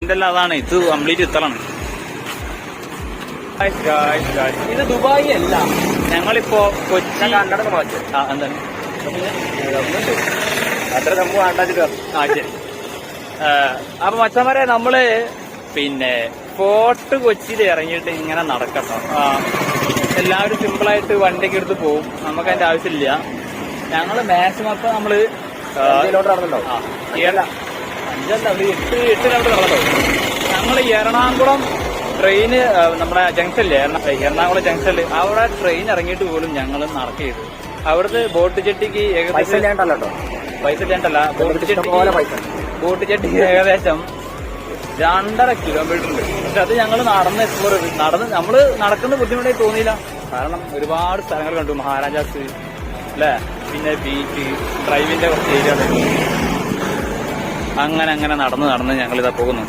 ഇതെല്ലാം അതാണ്. ഇത് കംപ്ലീറ്റ് ഇത്തളാണ്. ഇത് ദുബായി അല്ല, ഞങ്ങളിപ്പോ കൊച്ചി എന്താണ് അത്ര സംഭവം ആണ്ടാച്ചിട്ട്. ശരി. അപ്പൊ മച്ചന്മാരെ നമ്മള് പിന്നെ ഫോർട്ട് കൊച്ചിയിൽ ഇറങ്ങിയിട്ട് ഇങ്ങനെ നടക്കട്ടോ. എല്ലാവരും സിമ്പിളായിട്ട് വണ്ടിയൊക്കെ എടുത്ത് പോകും, നമുക്ക് അതിന്റെ ആവശ്യമില്ല. ഞങ്ങള് മാക്സിമം ഇപ്പൊ നമ്മള് 5 കിലോമീറ്റർ നടന്നുണ്ടോ? 5 ഒരു 8 കിലോമീറ്റർ നടന്നോ. ഞങ്ങള് എറണാകുളം ട്രെയിന് നമ്മുടെ ജംഗ്ഷനില്ലേ, എറണാകുളം ജംഗ്ഷനിൽ അവിടെ ട്രെയിൻ ഇറങ്ങിയിട്ട് പോലും ഞങ്ങൾ നടക്കുകയത്. അവിടുത്തെ ബോട്ട് ചെട്ടിക്ക് ഏകദേശം പൈസ ഇല്ലാണ്ടല്ല, ബോട്ട് ചെട്ടിക്ക് ഏകദേശം 2.5 കിലോമീറ്റർ ഉണ്ട്. പക്ഷെ അത് ഞങ്ങൾ നമ്മള് നടക്കുന്ന ബുദ്ധിമുട്ടായി തോന്നിയില്ല. കാരണം ഒരുപാട് സ്ഥലങ്ങൾ കണ്ടു. മഹാരാജാസ് അല്ലെ, പിന്നെ ബീച്ച്, ഡ്രൈവിന്റെ കുറച്ച് ഏരിയ, അങ്ങനെ നടന്ന് ഞങ്ങളിതാ പോകുന്നു.